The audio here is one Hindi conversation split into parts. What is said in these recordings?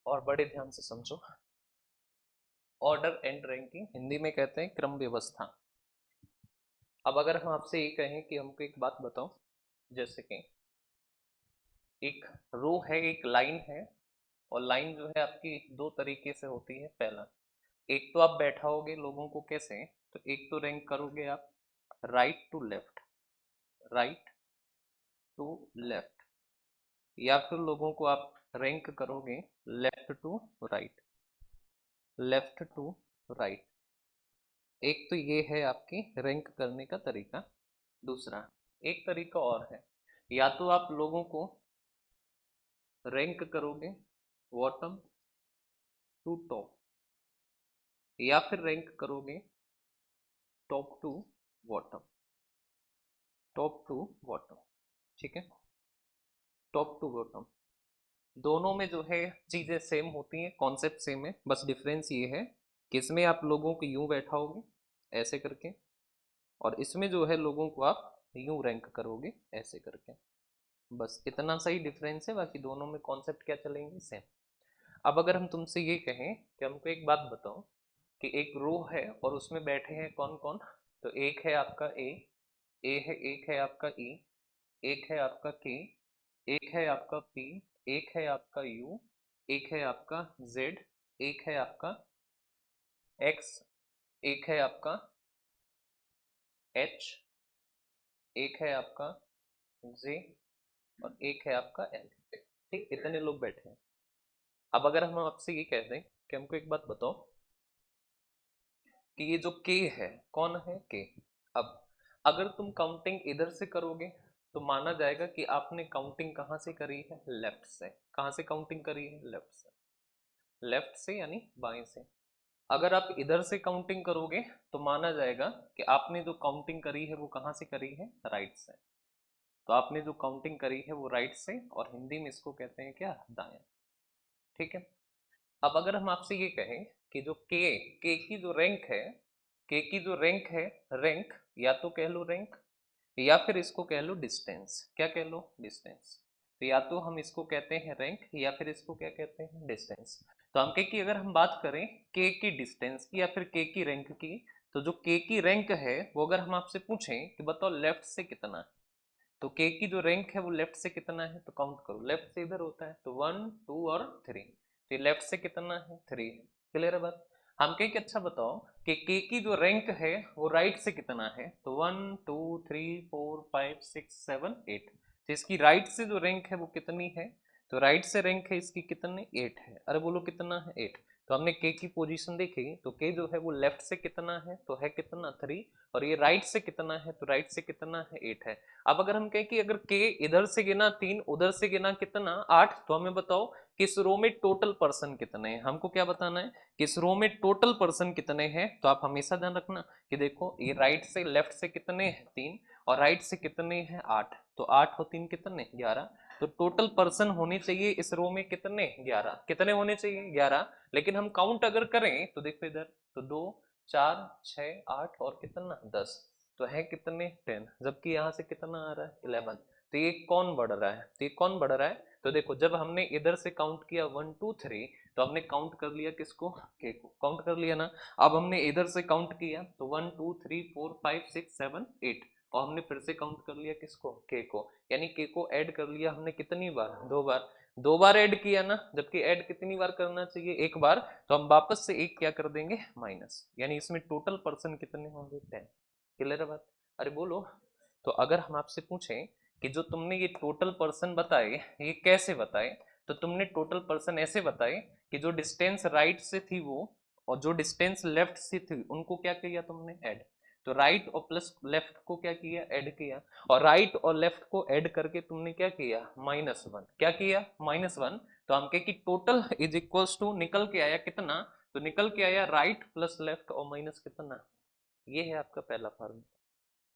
और बड़े ध्यान से समझो। ऑर्डर एंड रैंकिंग हिंदी में कहते हैं क्रम व्यवस्था। अब अगर हम आपसे ये कहें कि हमको एक बात बताओ, जैसे कि एक रो है, एक लाइन है, और लाइन जो है आपकी दो तरीके से होती है। पहला, एक तो आप बैठाओगे लोगों को कैसे, तो एक तो रैंक करोगे आप right to left, right to left, या फिर लोगों को आप रैंक करोगे left to right, left to right. एक तो ये है आपकी रैंक करने का तरीका। दूसरा एक तरीका और है, या तो आप लोगों को रैंक करोगे बॉटम टू टॉप, या फिर रैंक करोगे top to bottom, top to bottom. ठीक है, टॉप टू बॉटम दोनों में जो है चीजें सेम होती हैं, कॉन्सेप्ट सेम है, बस डिफरेंस ये है कि इसमें आप लोगों को यूं बैठाओगे ऐसे करके, और इसमें जो है लोगों को आप यूं रैंक करोगे ऐसे करके। बस इतना सही डिफरेंस है, बाकी दोनों में कॉन्सेप्ट क्या चलेंगे, सेम। अब अगर हम तुमसे ये कहें कि हमको एक बात बताओ कि एक रो है और उसमें बैठे हैं कौन कौन, तो एक है आपका ए है, एक है आपका ई, एक है आपका के, एक है आपका पी, एक है आपका यू, एक है आपका जेड, एक है आपका एक्स, एक है आपका एच, एक है आपका जे, और एक है आपका एल। ठीक, इतने लोग बैठे हैं। अब अगर हम आपसे ये कह दें कि हमको एक बात बताओ कि ये जो के है कौन है, के। अब अगर तुम काउंटिंग इधर से करोगे तो माना जाएगा कि आपने काउंटिंग कहाँ से करी है, लेफ्ट से। कहाँ से काउंटिंग करी है, लेफ्ट से, लेफ्ट से यानी बाएं से। अगर आप इधर से काउंटिंग करोगे तो माना जाएगा कि आपने जो काउंटिंग करी है वो कहाँ से करी है, राइट से। तो आपने जो काउंटिंग करी है वो राइट से, और हिंदी में इसको कहते हैं क्या, दायां। ठीक है। अब अगर हम आपसे ये कहें कि जो के की जो रैंक है, के की जो रैंक है, रैंक या तो कह लो रैंक, या फिर इसको कह लो डिस्टेंस। क्या कह लो, डिस्टेंस। तो या तो हम इसको कहते हैं रैंक, या फिर इसको क्या कहते हैं, डिस्टेंस। तो हम के की अगर हम बात करें के की डिस्टेंस की या फिर के की रैंक की, तो जो के की रैंक है वो अगर हम आपसे पूछें कि बताओ लेफ्ट से कितना है, तो के की जो रैंक है वो लेफ्ट से कितना है, तो काउंट करो। लेफ्ट से इधर होता है तो 1 2 और 3, तो ये लेफ्ट से कितना है, 3 है। क्लियर है बात। हम कहें कि अच्छा बताओ कि के की जो रैंक है वो राइट से कितना है, तो 1 2 3 4 5 6 7 8, तो इसकी राइट से जो रैंक है वो कितनी है, तो राइट से रैंक है इसकी कितनी, 8 है। अरे बोलो कितना है, 8। तो हमने के की पोजीशन देखी, तो के जो है वो लेफ्ट से कितना है, तो है कितना, 3, और ये राइट से कितना है, तो राइट से कितना है, 8 है। अब अगर हम कहें कि अगर के इधर से गिना 3, उधर से गिना कितना, 8, तो हमें बताओ कि इस रो में टोटल पर्सन कितने हैं। हमको क्या बताना है कि इस रो में टोटल पर्सन कितने हैं। तो आप हमेशा ध्यान रखना कि देखो ये राइट से लेफ्ट से कितने हैं, 3, और राइट से कितने हैं, 8, तो 8 और 3 कितने, 11। तो टोटल पर्सन होने चाहिए इस रो में कितने, 11। कितने होने चाहिए, 11। लेकिन हम काउंट अगर करें तो देखो इधर, तो 2 4 6 8 और कितना, 10, तो है कितने, 10, जबकि यहाँ से कितना आ रहा है, 11। तो ये कौन बढ़ रहा है, तो ये कौन बढ़ रहा है, तो देखो जब हमने इधर से काउंट किया 1 2 3, तो हमने काउंट कर लिया किसको, के को काउंट कर लिया ना। अब हमने इधर से काउंट किया तो 1 2 3 4 5 6 7 8, और हमने फिर से काउंट कर लिया किसको, के को, यानी के को ऐड कर लिया हमने कितनी बार, 2 बार। 2 बार ऐड किया ना, जबकि ऐड कितनी बार करना चाहिए, 1 बार। तो हम वापस से एक क्या कर देंगे, माइनस, यानी इसमें टोटल पर्सन कितने होंगे, 10। क्लियर है बात। अरे बोलो। तो अगर हम आपसे पूछें कि जो तुमने ये टोटल पर्सन बताए ये कैसे बताए, तो तुमने टोटल पर्सन ऐसे बताए कि जो डिस्टेंस राइट से थी वो, और जो डिस्टेंस लेफ्ट से थी उनको क्या किया तुमने, ऐड। तो राइट और प्लस लेफ्ट को क्या किया, ऐड किया, और राइट और लेफ्ट को ऐड करके तुमने क्या किया, -1। क्या किया, -1। तो हम कहे कि टोटल इज इक्वल्स टू, निकल के आया कितना, तो निकल के आया राइट प्लस लेफ्ट और माइनस कितना। ये है आपका पहला फार्मूला।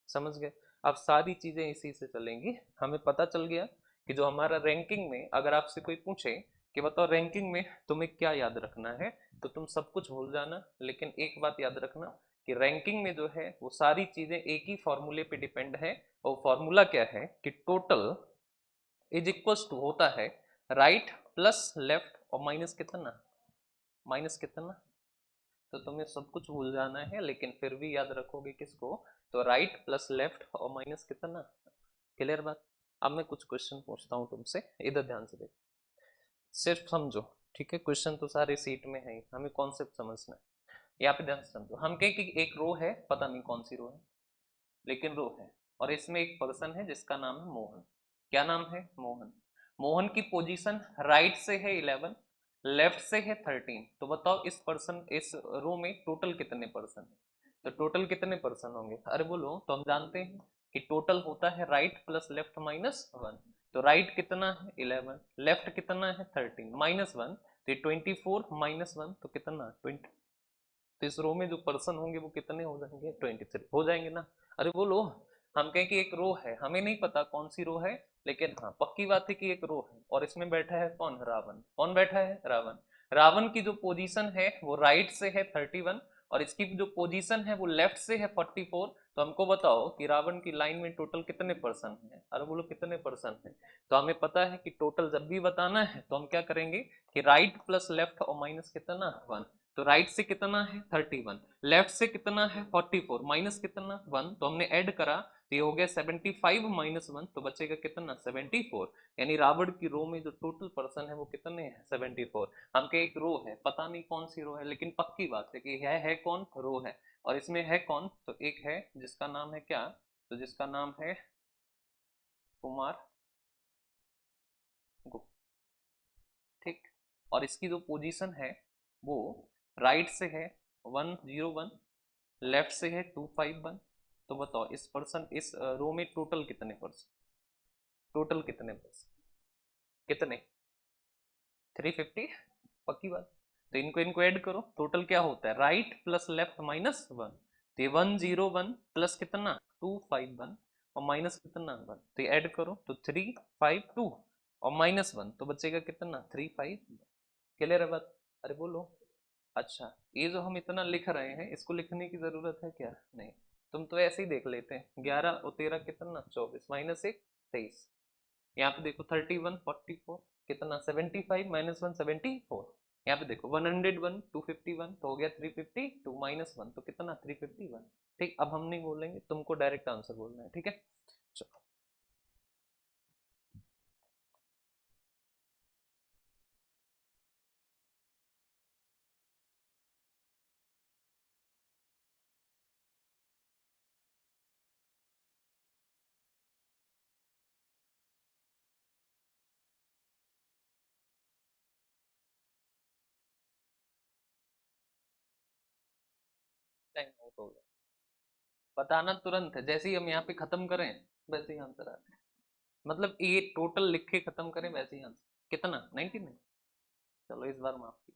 समझ गए। अब सारी चीजें इसी से चलेंगी। हमें पता चल गया कि जो हमारा रैंकिंग में अगर आपसे कोई पूछे कि बताओ रैंकिंग में तुम्हें क्या याद रखना है, तो तुम सब कुछ भूल जाना, लेकिन एक बात याद रखना कि रैंकिंग में जो है वो सारी चीजें एक ही फॉर्मूले पे डिपेंड है। और फॉर्मूला क्या है कि टोटल इज इक्वल्स टू होता है राइट प्लस लेफ्ट और माइनस कितना, माइनस कितना, तो तुम्हें सब कुछ भूल जाना है लेकिन फिर भी याद रखोगे किसको, तो राइट प्लस लेफ्ट और माइनस कितना। क्लियर बात। अब मैं कुछ क्वेश्चन पूछता हूँ तुमसे, इधर ध्यान से देखो, सिर्फ समझो, ठीक है, क्वेश्चन तो सारे सीट में है ही, हमें कॉन्सेप्ट समझना है। यहाँ पे ध्यान से समझो, हम कहें कि एक रो है, पता नहीं कौन सी रो है, लेकिन रो है, और इसमें एक पर्सन है जिसका नाम है मोहन। क्या नाम है, मोहन। मोहन की पोजीशन राइट से है 11, लेफ्ट से है 13, तो बताओ इस पर्सन, इस रो में टोटल कितने पर्सन है, तो टोटल कितने पर्सन होंगे, अरे बोलो, तो हम जानते हैं कि टोटल होता है right plus left minus one, तो राइट कितना है 11, लेफ्ट कितना है 13 माइनस वन, तो 24 माइनस वन तो कितना 20, तो इस रो में जो पर्सन होंगे वो कितने हो जाएंगे, 23 हो जाएंगे ना। अरे बोलो, हम कहें कि एक रो है, हमें नहीं पता कौन सी रो है, लेकिन हाँ पक्की बात है कि एक रो है, और इसमें बैठा है कौन, रावण। कौन बैठा है, रावण। रावण की जो पोजीशन है वो राइट से है 31, और इसकी जो पोजीशन है वो लेफ्ट से है 44, तो हमको बताओ कि रावण की लाइन में टोटल कितने पर्सन है, अरे बोलो कितने पर्सन है। तो हमें पता है कि टोटल जब भी बताना है तो हम क्या करेंगे कि राइट प्लस लेफ्ट और माइनस कितना 1, तो राइट से कितना है 31, लेफ्ट से कितना है 44, माइनस कितना 1, तो हमने ऐड करा तो ये हो गया 75 माइनस 1, तो बचेगा कितना 74, यानी रावण की रो में जो टोटल पर्सन है वो कितने हैं 74। हम के एक रो है, पता नहीं कौन सी रो है, लेकिन पक्की बात है कि है कौन, रो है, और इसमें है कौन, तो एक है जिसका नाम है क्या, तो जिसका नाम है कुमार गुप्त, ठीक। और इसकी जो पोजीशन है वो राइट से है 101, लेफ्ट से है 251, तो बताओ इस पर्सन, इस रो में टोटल कितने पर्सन, टोटल कितने पर्सन, कितने 350, पक्की बात। तो इनको इनको ऐड करो, टोटल क्या होता है right plus left minus one, तो ये 101 प्लस कितना 251, और माइनस कितना 1, तो ये ऐड करो तो 352, और माइनस 1 तो बचेगा कितना 35। क्लियर है बात। अरे बोलो। अच्छा, ये जो हम इतना लिख रहे हैं इसको लिखने की जरूरत है क्या, नहीं, तुम तो ऐसे ही देख लेते हैं, 11 और 13 कितना 24, माइनस 1 23, यहाँ पे देखो 31 44 कितना 75 माइनस 1 74, यहाँ पे देखो 101 251 तो हो गया 352 माइनस 1 तो कितना 351। ठीक, अब हम नहीं बोलेंगे, तुमको डायरेक्ट आंसर बोलना है, ठीक है। चलो, टाइम आउट हो गया, बताना तुरंत है, जैसे ही हम यहाँ पे खत्म करें वैसे ही आंसर आता है, मतलब ये टोटल लिख के खत्म करें वैसे ही आंसर, कितना 99। चलो इस बार माफ की।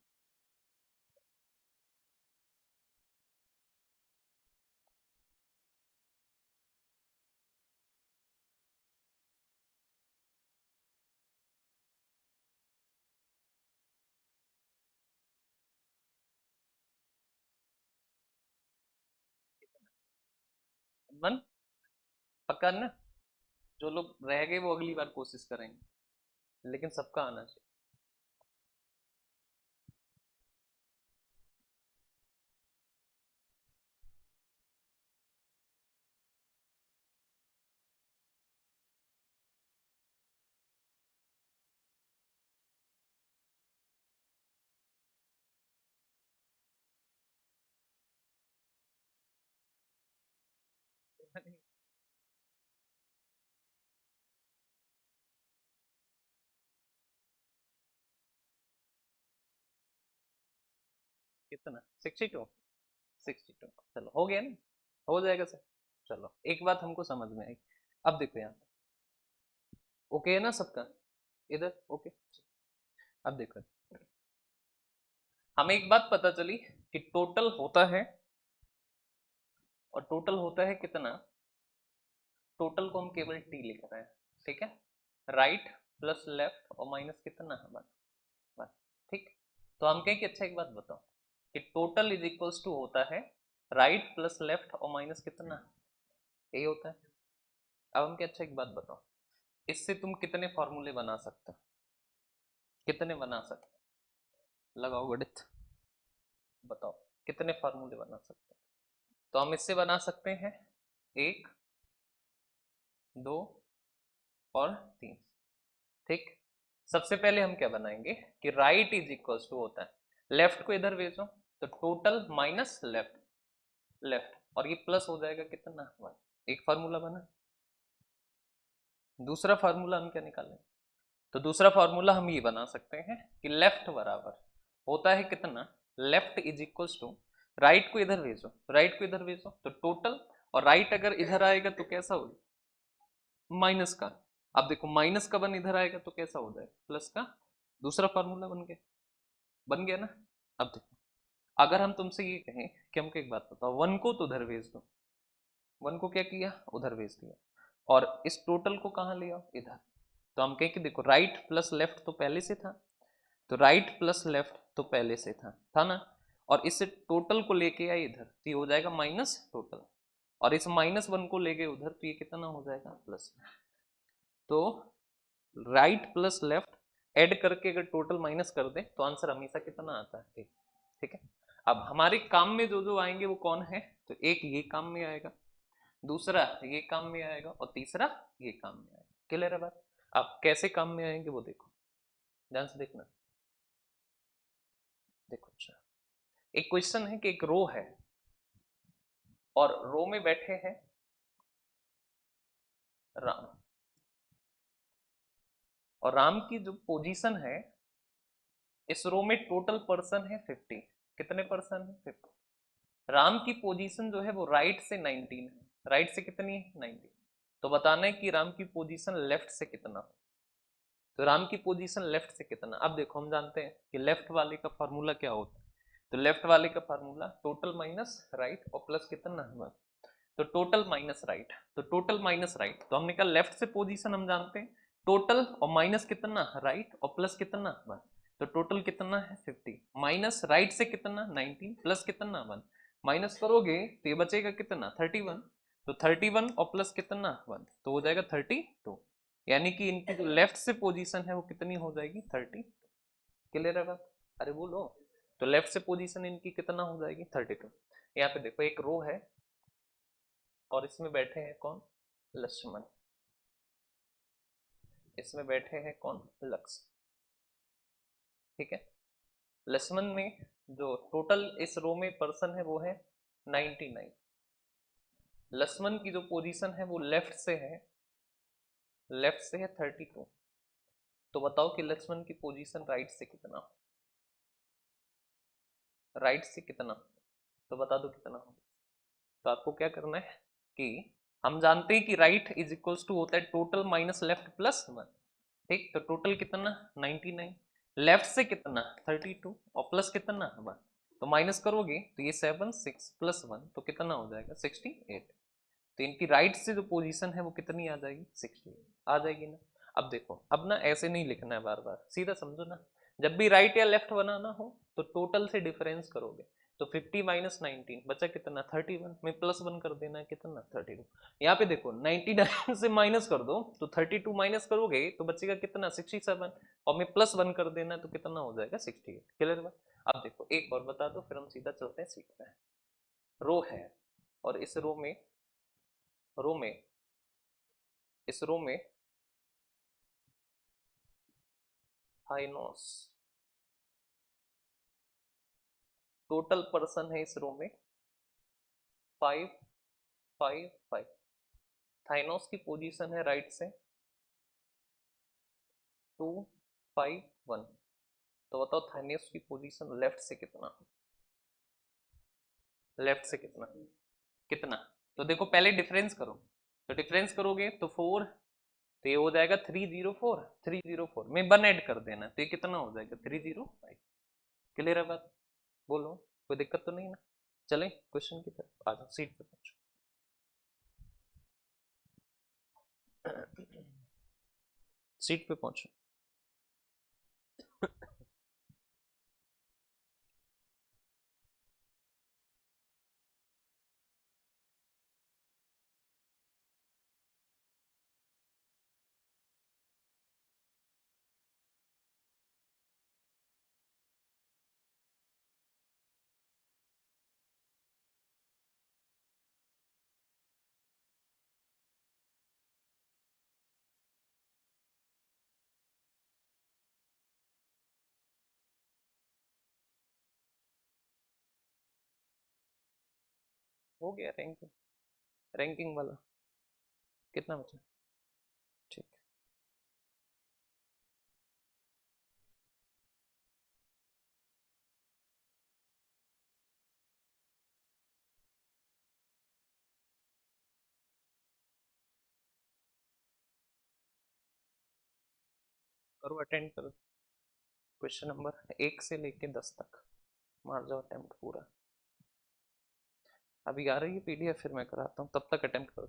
वन, पक्का ना, जो लोग रह गए वो अगली बार कोशिश करेंगे, लेकिन सबका आना चाहिए। कितना 62, 62, चलो हो गया ना, हो जाएगा सर। चलो एक बात हमको समझ में आई, अब देखो यहाँ, ओके है ना सबका, इधर ओके। अब देखो, हमें एक बात पता चली कि टोटल होता है, और टोटल होता है कितना, टोटल को हम केवल टी लिख रहे हैं, ठीक है, राइट प्लस लेफ्ट और माइनस कितना है बस, बस, ठीक। तो हम कहें कि अच्छा एक बात बताओ कि टोटल इज इक्वल्स टू होता है राइट प्लस लेफ्ट और माइनस कितना, यही होता है। अब हम क्या, अच्छा एक बात बताओ, इससे तुम कितने फॉर्मूले बना सकते हो, कितने बना सकते हो, लगाओ गणित, बताओ कितने फार्मूले बना सकते हैं। तो हम इससे बना सकते हैं 1, 2 और 3। ठीक, सबसे पहले हम क्या बनाएंगे कि राइट इज इक्वल टू होता है, लेफ्ट को इधर भेजो तो टोटल माइनस लेफ्ट, लेफ्ट और ये प्लस हो जाएगा कितना 1। एक फार्मूला बना। दूसरा फार्मूला हम क्या निकालें, तो दूसरा फार्मूला हम ये बना सकते हैं कि लेफ्ट बराबर होता है कितना, left is equal to, right को इधर भेजो, राइट को इधर भेजो तो टोटल, और राइट अगर इधर आएगा तो कैसा होगा, माइनस का। अब देखो माइनस का 1 इधर आएगा तो कैसा हो जाएगा, प्लस का। दूसरा फार्मूला बन गया, बन गया ना। अब देखो अगर हम तुमसे ये कहें कि हमको एक बात बताओ, 1 को तो उधर भेज दो, 1 को क्या किया, उधर भेज दिया, और इस टोटल को कहाँ ले आओ, इधर। तो हम कहें कि देखो राइट प्लस लेफ्ट तो पहले से था, तो राइट प्लस लेफ्ट तो पहले से था ना, और इस टोटल को लेके आए इधर तो ये हो जाएगा माइनस टोटल, और इस -1 को ले गए उधर तो ये कितना हो जाएगा, प्लस। तो राइट प्लस लेफ्ट ऐड करके अगर टोटल माइनस कर दे तो आंसर हमेशा कितना आता है, 1। ठीक है, अब हमारे काम में जो जो आएंगे वो कौन है, तो एक ये काम में आएगा, दूसरा ये काम में आएगा, और तीसरा ये काम में आएगा। क्लियर है बात। अब कैसे काम में आएंगे वो देखो, ध्यान से देखना। देखो अच्छा, एक क्वेश्चन है कि एक रो है और रो में बैठे हैं राम, और राम की जो पोजीशन है इस रो में टोटल पर्सन है 50। कितने पर्सन है, 50। राम की पोजीशन जो है वो राइट से 19 है, राइट से कितनी है, 19। तो बताना है कि राम की पोजीशन लेफ्ट से कितना हो, तो राम की पोजीशन लेफ्ट से कितना। अब देखो हम जानते हैं कि लेफ्ट वाले का फार्मूला क्या होता है, तो लेफ्ट वाले का फार्मूला टोटल माइनस राइट और प्लस कितना है, तो टोटल माइनस राइट, तो टोटल माइनस राइट, तो हमने कहा लेफ्ट से पोजीशन हम जानते हैं टोटल, और माइनस कितना राइट और प्लस कितना 1, तो टोटल कितना है 50, माइनस राइट से कितना 19 प्लस कितना 1, माइनस करोगे तो ये बचेगा कितना 31, तो 31 और प्लस कितना 1 तो हो जाएगा 32, यानी कि इनकी जो लेफ्ट से पोजीशन है वो कितनी हो जाएगी 30। क्लियर है बात, अरे बोलो। तो लेफ्ट से पोजीशन इनकी कितना हो जाएगी 32। यहाँ पे देखो एक रो है और इसमें बैठे हैं कौन, लक्ष्मण, इसमें बैठे हैं कौन, लक्ष्मण। ठीक है, लक्ष्मण में जो टोटल इस रो में पर्सन है वो है 99, लक्ष्मण की जो पोजीशन है वो लेफ्ट से है, लेफ्ट से है 32। तो बताओ कि लक्ष्मण की पोजीशन राइट से कितना हो, राइट से कितना, तो बता दो कितना हो। तो आपको क्या करना है कि हम जानते हैं कि राइट इज इक्वल्स टू होता है टोटल माइनस लेफ्ट प्लस 1। ठीक, तो टोटल कितना 99, लेफ्ट से कितना 32 और प्लस कितना 1, तो माइनस करोगे तो ये 7 6 प्लस 1 तो कितना हो जाएगा 68। तो इनकी राइट से जो पोजीशन है वो कितनी आ जाएगी 68 आ जाएगी ना। अब देखो अब ना ऐसे नहीं लिखना है बार बार, सीधा समझो ना, जब भी राइट या लेफ्ट बनाना हो तो टोटल से डिफरेंस करोगे, तो 50 माइनस 19 बचा कितना 31 में प्लस 1 कर देना है कितना 32। यहाँ पे देखो 99 से माइनस कर दो तो 32 माइनस करोगे तो बचेगा कितना 67, और में प्लस 1 कर देना तो कितना हो जाएगा 68। क्लियर बात। अब देखो एक और बता दो फिर हम सीधा चलते हैं सीट पे। रो है और इस रो में इस रो में हाइनोस टोटल पर्सन है इस रो में 5 5 5, थाइनोस की पोजीशन है राइट से 2 5 1। तो बताओ थाइनोस की पोजीशन लेफ्ट से कितना, लेफ्ट से कितना कितना। तो देखो पहले डिफरेंस करो, तो डिफरेंस करोगे तो 4, तो ये हो जाएगा 304, 304 में 1 ऐड कर देना तो ये कितना हो जाएगा 305। क्लियर है बात, बोलो कोई दिक्कत तो नहीं ना। चलें क्वेश्चन की तरफ आ जाओ, सीट पे पहुंचो। सीट पे पहुंचो। हो गया रैंकिंग, रैंकिंग वाला कितना बचा? ठीक, करो अटेंड करो। क्वेश्चन नंबर 1 से लेके 10 तक मार जाओ अटेम्प्ट पूरा। अभी आ रही है पीडीएफ, फिर मैं कराता हूँ, तब तक अटेम्प्ट करो।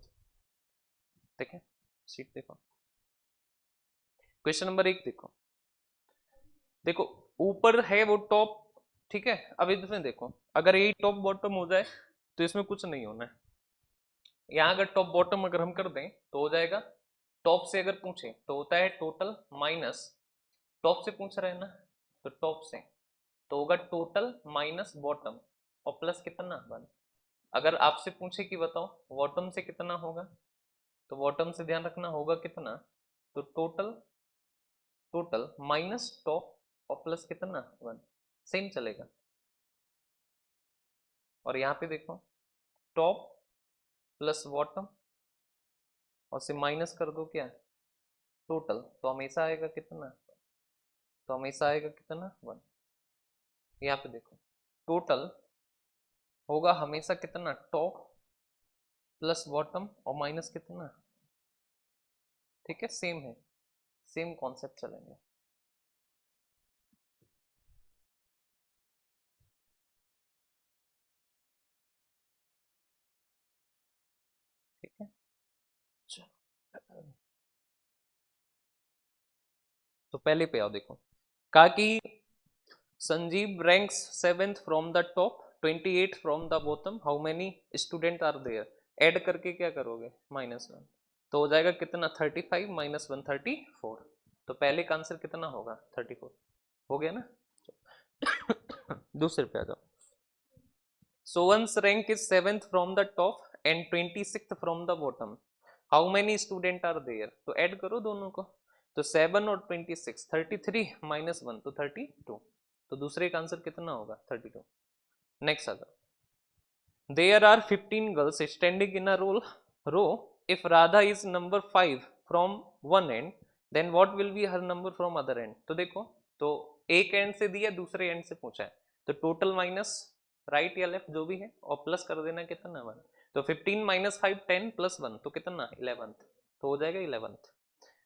ठीक है, सीट देखो। क्वेश्चन नंबर 1 देखो, देखो ऊपर है वो टॉप, ठीक है। अब इसमें देखो, अगर ये टॉप बॉटम हो जाए तो इसमें कुछ नहीं होना है। यहाँ अगर टॉप बॉटम अगर हम कर दें तो हो जाएगा, टॉप से अगर पूछे तो होता है टोटल माइनस, टॉप से पूछ रहे हैं ना, तो टॉप से तो होगा टोटल माइनस बॉटम और प्लस कितना 1। अगर आपसे पूछे कि बताओ बॉटम से कितना होगा, तो बॉटम से ध्यान रखना होगा कितना, तो टोटल, टोटल माइनस टॉप और प्लस कितना 1, सेम चलेगा। और यहाँ पे देखो टॉप प्लस बॉटम और से माइनस कर दो क्या, टोटल, तो हमेशा आएगा कितना, तो हमेशा आएगा कितना 1। यहाँ पे देखो टोटल होगा हमेशा कितना, टॉप प्लस बॉटम और माइनस कितना, ठीक है, सेम है, सेम कॉन्सेप्ट चलेंगे। ठीक है, चलो तो पहले पे आओ, देखो कहा कि Sanjeev ranks 7th from the top 28 from the bottom, how many student are there, add करके क्या करोगे -1, तो हो जाएगा कितना 35 माइनस 1 34। तो पहले का आंसर कितना होगा 34, हो गया ना। दूसरे पे आ जाओ, Sohan's rank is 7th from the top and 26th from the bottom, how many student are there, तो ऐड करो दोनों को, तो 7 और 26, 33 माइनस 1 तो 32, तो दूसरे का आंसर कितना होगा 32। नेक्स्ट आ जाओ, there are 15 girls standing in a row, if Radha is number 5 from one end, then what will be her number from other end. तो देखो, तो एक एंड से दिया, दूसरे एंड से पूछा है, तो टोटल माइनस राइट या लेफ्ट जो भी है और प्लस कर देना कितना 1, तो 15 माइनस 5 10 प्लस 1 तो कितना 11th, तो हो जाएगा 11th।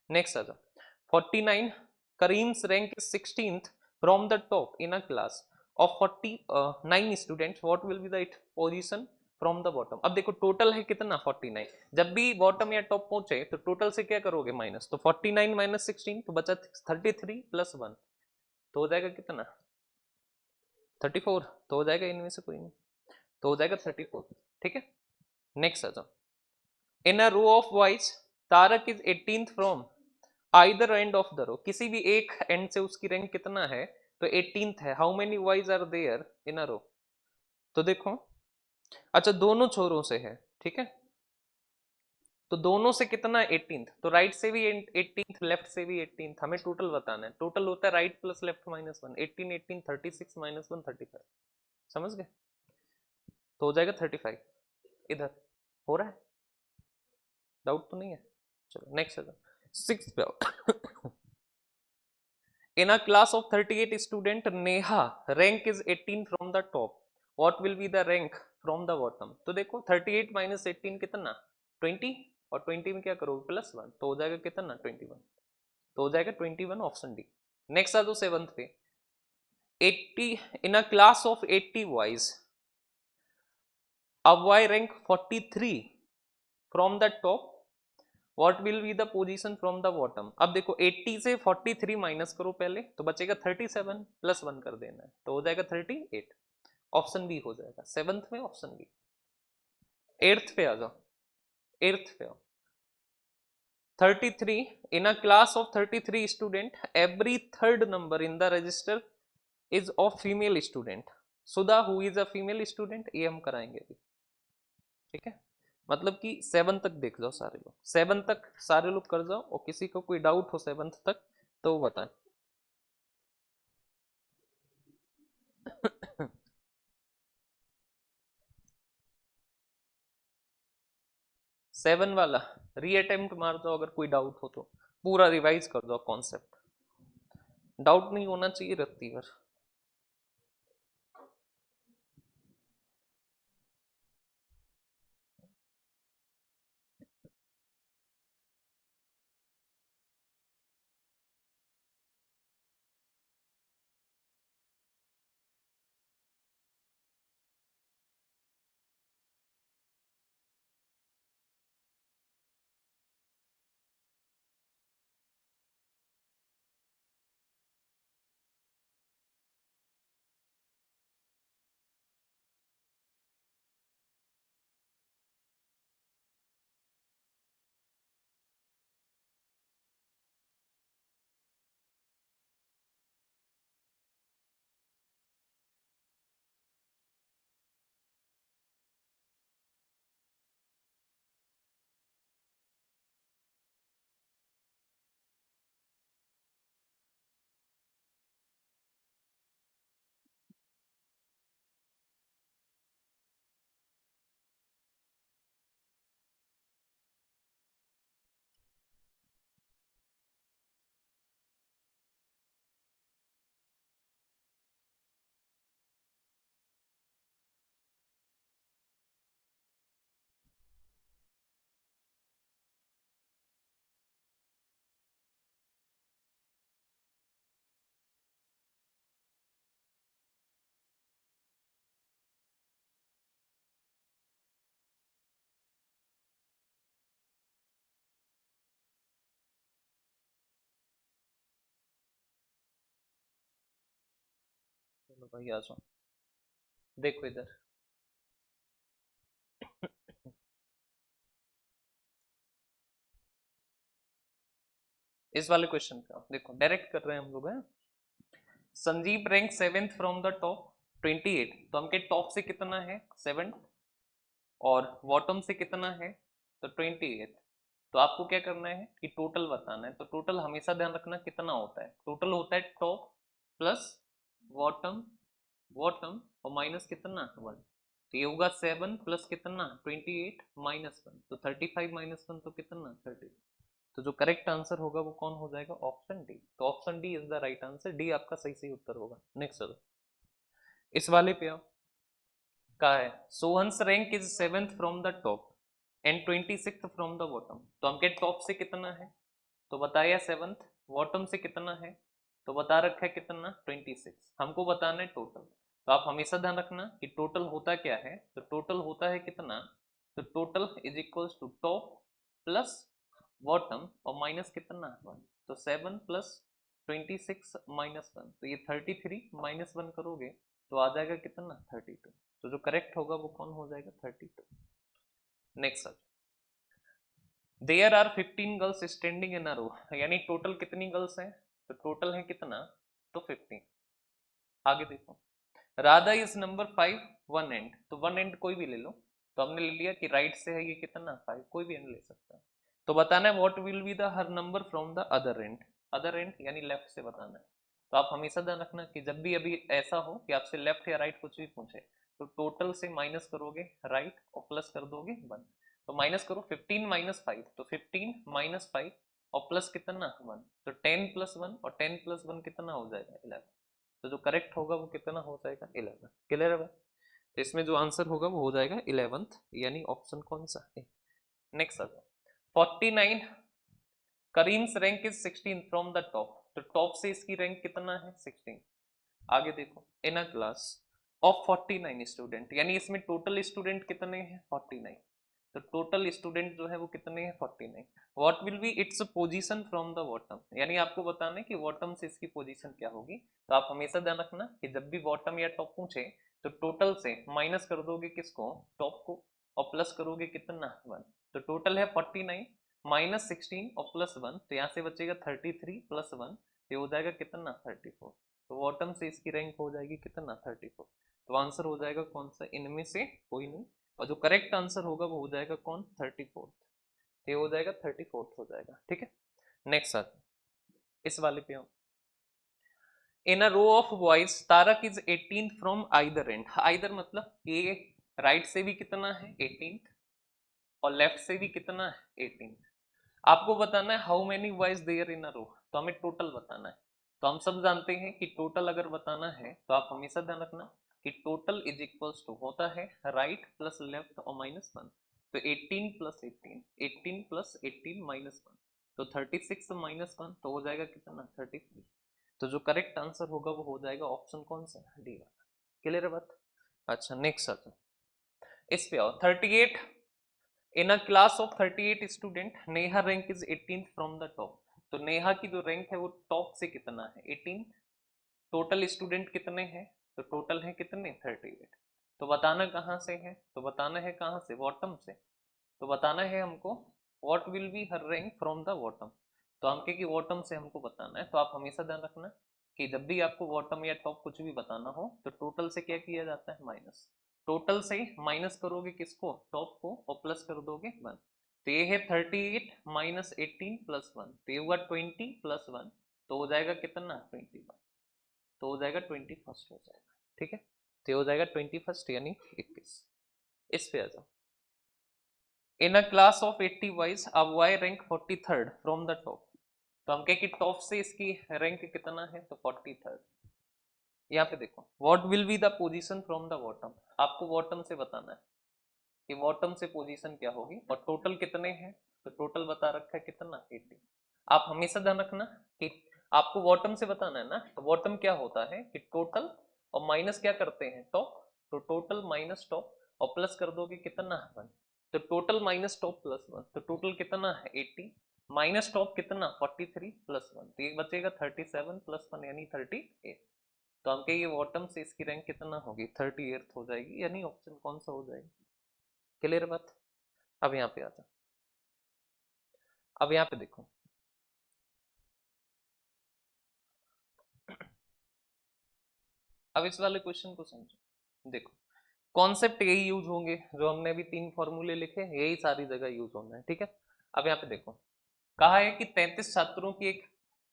नेक्स्ट आ जाओ, 49 Karim's rank is 16th from the top in a class of 49 students, what will be the position from the bottom. अब देखो टोटल है कितना 49, जब भी बॉटम या टॉप पहुंचे तो टोटल से क्या करोगे माइनस, तो 49 माइनस 16 तो बचा 33 प्लस 1, तो हो जाएगा कितना 34, तो हो जाएगा इनमें से कोई नहीं, तो हो जाएगा 34। ठीक है, नेक्स्ट आ जाओ, in a row of boys Tarak is 18th from either end of the row, किसी भी एक एंड से उसकी रैंक कितना है, तो 18th है, how many boys are there in a row. तो देखो, अच्छा दोनों छोरों से है, ठीक है, तो दोनों से कितना 18th, तो राइट से भी 18th लेफ्ट से भी 18th, हमें टोटल बताना है, टोटल होता है right plus left minus 1, 18 18 36 minus 1 35, समझ गए, तो हो जाएगा 35। इधर हो रहा है, डाउट तो नहीं है, चलो नेक्स्ट है, 6 पे आओ। In a class of 38 student, Neha rank is 18 from the top. What will be the rank from the bottom? तो देखो 38 माइनस 18 कितना 20, और 20 में क्या करोगे प्लस 1, तो हो जाएगा कितना 21, तो हो जाएगा 21 ऑप्शन डी। नेक्स्ट आ जाओ 7th पे, 80 in a class of 80 boys, a boy rank 43 from the top, what will be the position from the bottom. अब देखो 80 से 43 माइनस करो पहले, तो बचेगा 37 प्लस 1 कर देना है, तो हो जाएगा 38, ऑप्शन बी हो जाएगा 7th में, ऑप्शन बी। 8th पे आ जाओ, 8th पे आओ, 33 in a class of 33 student, every third number in the register is of female student, Sudha who is a female student, ये हम कराएंगे अभी। ठीक है, मतलब कि 7 तक देख जाओ सारे लोग, 7 तक सारे लोग कर जाओ, और किसी को कोई डाउट हो 7th तक तो वो बताएं। 7 वाला री अटेम्प्ट मार दो, अगर कोई डाउट हो तो पूरा रिवाइज कर दो कॉन्सेप्ट, डाउट नहीं होना चाहिए रत्ती भर। चलो भाई आ जाओ, देखो इधर। इस वाले क्वेश्चन का देखो, डायरेक्ट कर रहे हैं हम लोग हैं। Sanjeev rank 7th from the top 28, तो हम के टॉप से कितना है 7 और बॉटम से कितना है तो 28। तो आपको क्या करना है कि टोटल बताना है, तो टोटल हमेशा ध्यान रखना कितना होता है, टोटल होता है टॉप प्लस बॉटम, बॉटम और माइनस कितना 1। तो ये होगा 7 प्लस कितना 28 माइनस 1, तो 35 माइनस 1 तो कितना 30। तो जो करेक्ट आंसर होगा वो कौन हो जाएगा, ऑप्शन डी। तो option D is the right answer, D आपका सही सही उत्तर होगा। नेक्स्ट चलो, इस वाले पे आओ। का है Sohan's rank is 7th from the top and 26th from the bottom. तो हमके टॉप से कितना है तो बताया 7th, बॉटम से कितना है तो बता रखा है कितना 26, हमको बताना है टोटल। तो आप हमेशा ध्यान रखना कि टोटल होता क्या है, तो टोटल होता है कितना, तो total is equals to top plus bottom और माइनस कितना 1। तो 7 प्लस 26 माइनस 1, तो ये 33 माइनस 1 करोगे तो आ जाएगा कितना 32। तो जो करेक्ट होगा वो कौन हो जाएगा 32। Next sir, there are 15 girls standing in a row, यानी टोटल कितनी गर्ल्स हैं तो टोटल है कितना तो 15। आगे देखो, Radha is number 5 one and, तो वन एंड कोई भी ले लो। तो हमने ले लिया कि राइट से है ये कितना 5, कोई भी एंड ले सकता है। तो बताना है what will be the her number from the other and, other and यानी लेफ्ट से बताना है। तो आप हमेशा ध्यान रखना कि जब भी अभी ऐसा हो कि आपसे लेफ्ट या राइट कुछ भी पूछे, तो टोटल से माइनस करोगे राइट और प्लस कर दोगे 1। तो माइनस करो 15 माइनस 5, तो 15 माइनस 5 और प्लस कितना 1, तो 10 प्लस 1 और 10 प्लस 1 कितना हो जाएगा 11। तो जो करेक्ट होगा वो कितना हो जाएगा 11। क्लियर है? तो इसमें जो आंसर होगा वो हो जाएगा 11th, यानी ऑप्शन कौन सा है। नेक्स्ट आ जाओ, 49 Karim's rank is 16 from the top, तो टॉप से इसकी रैंक कितना है 16। आगे देखो, in a class of 49 student, यानी इसमें टोटल स्टूडेंट कितने हैं 49। तो टोटल स्टूडेंट जो है वो कितने हैं 49। What will B its position from the bottom, यानी आपको बताना है कि बॉटम से इसकी पोजीशन क्या होगी। तो आप हमेशा ध्यान रखना कि जब भी बॉटम या टॉप पूछे तो टोटल से माइनस कर दोगे किसको टॉप को और प्लस करोगे कितना 1। तो टोटल है 49 माइनस 16 और प्लस 1, तो यहाँ से बचेगा 33 प्लस 1, ये हो जाएगा कितना 34। तो बॉटम से इसकी रैंक हो जाएगी कितना 34। तो आंसर हो जाएगा कौन सा, इनमें से कोई नहीं। और जो करेक्ट आंसर होगा वो हो जाएगा कौन 34th, ये हो जाएगा 34th हो जाएगा। ठीक है, नेक्स्ट आता इस वाले पे हम, in a row of boys Tarak is 18th from either end, either मतलब ए राइट से भी कितना है 18th और लेफ्ट से भी कितना है 18। आपको बताना है how many boys there in a row, तो हमें टोटल बताना है। तो हम सब जानते हैं कि टोटल अगर बताना है तो आप हमेशा ध्यान रखना कि टोटल इज इक्वल्स टू होता है राइट प्लस लेफ्ट और माइनस 1। तो 18 प्लस 18, 18 प्लस 18 माइनस 1, तो 36 माइनस 1 तो हो जाएगा कितना 33। तो जो करेक्ट आंसर होगा वो हो जाएगा ऑप्शन कौन सा, डी वाला। क्लियर है बात? अच्छा नेक्स्ट आता इस पे आओ। 38 in a class of 38 student Neha rank is 18th from the top. तो नेहा की जो रैंक है वो टॉप से कितना है 18। टोटल स्टूडेंट कितने हैं, तो टोटल है कितने 38। तो बताना कहाँ से है, तो बताना है कहाँ से, बॉटम से। तो बताना है हमको what will be her rank from the bottom. तो हम के बॉटम से हमको बताना है। तो आप हमेशा ध्यान रखना कि जब भी आपको बॉटम या टॉप कुछ भी बताना हो तो टोटल से क्या किया जाता है माइनस। टोटल से माइनस करोगे किसको, टॉप को, और प्लस कर दोगे 1। तो ये है 38 माइनस 18 प्लस 1, तो ये हुआ 20 प्लस 1, तो हो जाएगा कितना 21। तो हो जाएगा 21 हो जाएगा, ठीक है। तो हो जाएगा 21 यानी 21। इस पे आ जाओ। In a class of 80 boys अब Y rank 43rd from the top. तो हम कहें कि टॉप से इसकी रैंक कितना है, तो 43rd। यहाँ पे देखो what will be the position from the bottom, आपको बॉटम से बताना है कि बॉटम से पोजीशन क्या होगी। और टोटल कितने हैं, तो टोटल बता रखा है कितना 80। आप हमेशा ध्यान रखना कि आपको बॉटम से बताना है ना, तो बॉटम क्या होता है कि टोटल और माइनस क्या करते हैं टॉप। तो टोटल माइनस टॉप और प्लस कर दोगे कितना 1। तो टोटल माइनस टॉप प्लस 1, तो टोटल कितना है 80, माइनस टॉप कितना 43 प्लस 1, तो ये बचेगा 37 प्लस 1 यानी 38। तो हम कहिए बॉटम से इसकी रैंक कितना होगी 38th हो जाएगी, यानी ऑप्शन कौन सा हो जाएगा। क्लियर बात? अब यहाँ पे आता, अब यहाँ पे देखो अब इस वाले क्वेश्चन को समझो। देखो कॉन्सेप्ट यही यूज होंगे जो हमने अभी 3 फॉर्मूले लिखे, यही सारी जगह यूज होना है, ठीक है। अब यहाँ पे देखो कहा है कि 33 छात्रों की एक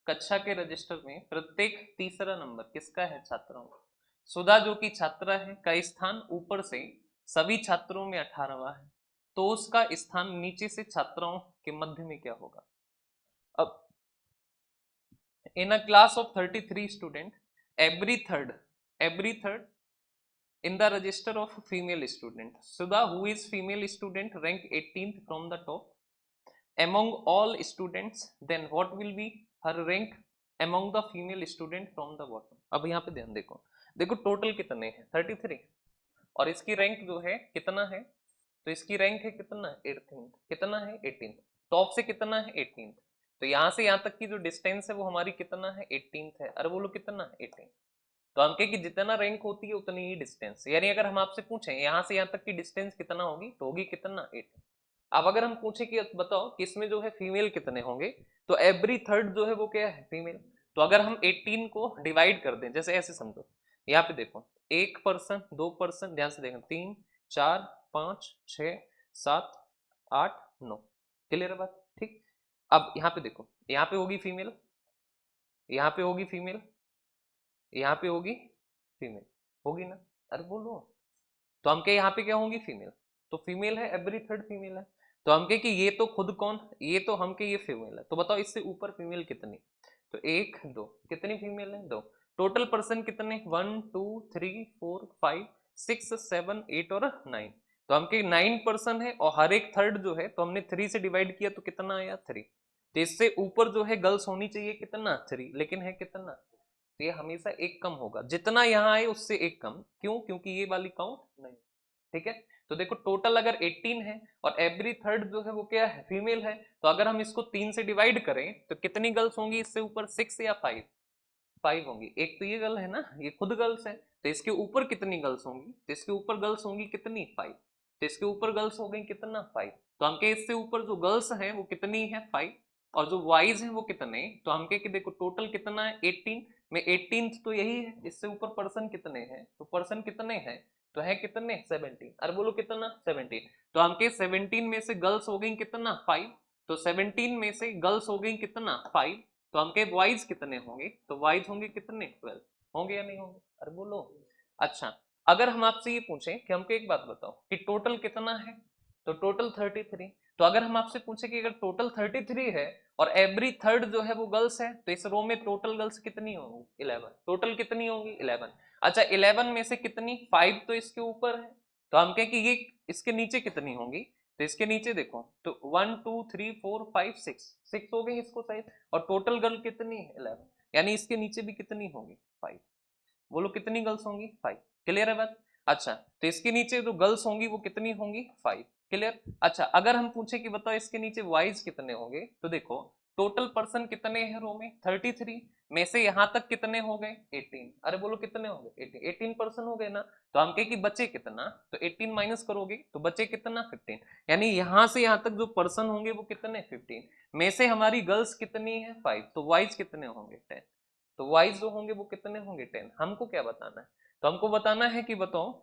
कक्षा के रजिस्टर में प्रत्येक तीसरा नंबर किसका है छात्रों का। सुधा जो कि छात्रा है का स्थान ऊपर से सभी छात्रों में 18वां है, तो उसका स्थान नीचे से छात्राओं के मध्य में क्या होगा। अब in a class of 33 student every third in the register of female student Sudha who is female student rank 18th from the top among all students, then what will be her rank among the female student from the bottom। अब यहाँ पे ध्यान देखो, देखो टोटल कितने हैं 33 और इसकी रैंक जो है कितना है, तो इसकी रैंक है कितना 18th, कितना है 18th, टॉप से कितना है 18th। तो यहाँ से यहाँ तक की जो डिस्टेंस है वो हमारी कितना है 18th है। अरे बोलो कितना 18। तो हम कहें कि जितना रैंक होती है उतनी ही डिस्टेंस, यानी अगर हम आपसे पूछें यहाँ से यहाँ तक की डिस्टेंस कितना होगी तो होगी कितना 8। अब अगर हम पूछे कि बताओ कि इसमें जो है फीमेल कितने होंगे, तो एवरी थर्ड जो है वो क्या है फीमेल। तो अगर हम 18 को डिवाइड कर दें, जैसे ऐसे समझो, यहाँ पे देखो 1 पर्सन 2 पर्सन, ध्यान से देखो 3 4 5 6 7 8 9। क्लियर है बात, ठीक। अब यहाँ पे देखो, यहाँ पे होगी फीमेल, यहाँ पे होगी फीमेल, यहाँ पे होगी फीमेल, होगी ना। अरे बोलो, तो हम कहे यहाँ पे क्या होंगी फीमेल, तो फीमेल है एवरी थर्ड फीमेल है। तो हम कहे कि ये तो खुद कौन, ये तो हम कहे ये फीमेल है, तो बताओ इससे ऊपर फीमेल कितनी। तो 1 2 कितनी फीमेल है 2। टोटल पर्सन कितने 1 2 3 4 5 6 7 8 और 9। तो हम कहे 9 पर्सन है और हर एक थर्ड जो है तो हमने 3 से डिवाइड किया तो कितना आया 3। तो इससे ऊपर जो है गर्ल्स होनी चाहिए कितना 3, लेकिन है कितना, तो ये हमेशा एक कम होगा, जितना यहाँ आए उससे एक कम, क्यों, क्योंकि ये वाली काउंट नहीं। ठीक है। तो देखो टोटल अगर 18 है और एवरी थर्ड जो है वो क्या है फीमेल है, तो अगर हम इसको 3 से डिवाइड करें तो कितनी गर्ल्स होंगी इससे ऊपर 6 या 5, 5 होंगी। एक तो ये गर्ल है ना, ये खुद गर्ल्स है, तो इसके ऊपर कितनी गर्ल्स होंगी, तो इसके ऊपर गर्ल्स होंगी कितनी 5। तो इसके ऊपर गर्ल्स हो गई कितना 5। तो हम कहे इससे ऊपर जो गर्ल्स हैं वो कितनी है 5, और जो बॉयज हैं वो कितने, तो हम कहे कि देखो टोटल कितना है 18 में 18th तो यही है, इससे ऊपर पर्सन कितने हैं, तो पर्सन कितने हैं, तो है कितने 17। अरे बोलो कितना 17। तो हम कहे 17 में से गर्ल्स हो गई कितना 5, तो 17 में से गर्ल्स हो गई कितना 5, तो हम कहे बॉयज कितने होंगे, तो बॉयज होंगे कितने 12 होंगे या नहीं होंगे। अरे बोलो। अच्छा अगर हम आपसे ये पूछें कि हमको एक बात बताओ कि टोटल कितना है, तो टोटल 33। तो अगर हम आपसे पूछे कि अगर टोटल 33 है और एवरी थर्ड जो है वो गर्ल्स है, तो इस रो में टोटल गर्ल्स कितनी होंगी? 11। टोटल कितनी होंगी? 11। अच्छा 11 में से कितनी? 5 तो इसके ऊपर है, तो हम कहें कि ये इसके नीचे कितनी होंगी? तो इसके नीचे देखो तो 1 2 3 4 5 6 6 हो गई इसको साइड, और टोटल गर्ल कितनी है? 11, यानी इसके नीचे भी कितनी होंगी? 5। बोलो कितनी गर्ल्स होंगी? 5। क्लियर है बात? अच्छा तो इसके नीचे जो गर्ल्स होंगी वो कितनी होंगी? 5। क्लियर? अच्छा अगर हम पूछे कि बताओ इसके नीचे बॉयज कितने होंगे, तो देखो टोटल पर्सन कितने हैं रो में? 33 में से यहां तक कितने हो गए? 18। अरे बोलो कितने हो गए? 18। 18 पर्सन हो गए ना, तो हम कहे कि बचे कितना? तो 18 माइनस करोगे तो बचे कितना? 15। यानी यहां से यहां तक जो पर्सन होंगे वो कितने? 15 में से हमारी गर्ल्स कितनी है? 5। तो बॉयज कितने होंगे? 10। तो वाइज जो होंगे वो कितने होंगे? 10। हमको क्या बताना है? तो हमको बताना है कि बताओ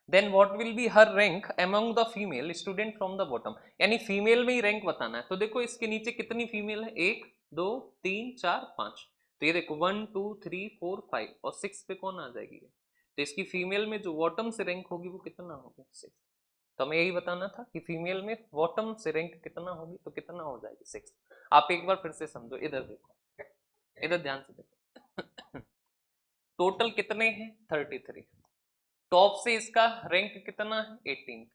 then what will be her rank among the female student from the bottom, यानी फीमेल में ही रैंक बताना है। तो देखो इसके नीचे कितनी फीमेल है? 1 2 3 4 5। तो ये देखो 1 2 3 4 5 और 6 पे कौन आ जाएगी? तो इसकी फीमेल में जो बॉटम से रैंक होगी वो कितना होगी? 6। तो हमें यही बताना था कि फीमेल में बॉटम से रैंक कितना होगी, तो कितना हो जाएगी? 6। आप एक बार फिर से समझो, इधर देखो, इधर ध्यान से देखो। टोटल कितने हैं? 33। टॉप से इसका रैंक कितना है? 18।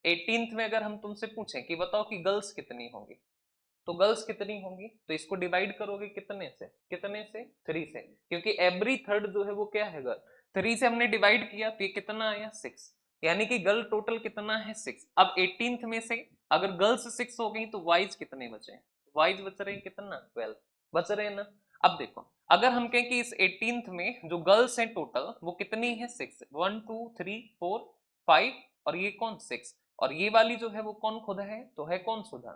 18th में अगर हम तुमसे पूछें कि बताओ कि गर्ल्स कितनी होंगी, तो गर्ल्स कितनी होंगी? तो इसको डिवाइड करोगे कितने से? कितने से? 3 से, क्योंकि एवरी थर्ड जो है वो क्या है? गर्ल। 3 से हमने डिवाइड किया तो ये कितना आया? 6। यानी कि गर्ल टोटल कितना है? 6। अब 18th में से अगर गर्ल्स 6 हो गई तो बॉयज कितने बचे? बॉयज बच रहे हैं कितना? 12 बच रहे हैं ना। अब देखो अगर हम कहें कि इस 18th में जो गर्ल्स हैं टोटल वो कितनी है? 6। 1 2 3 4 5 और ये कौन? 6। और ये वाली जो है वो कौन खुद है? तो है कौन? सुधा।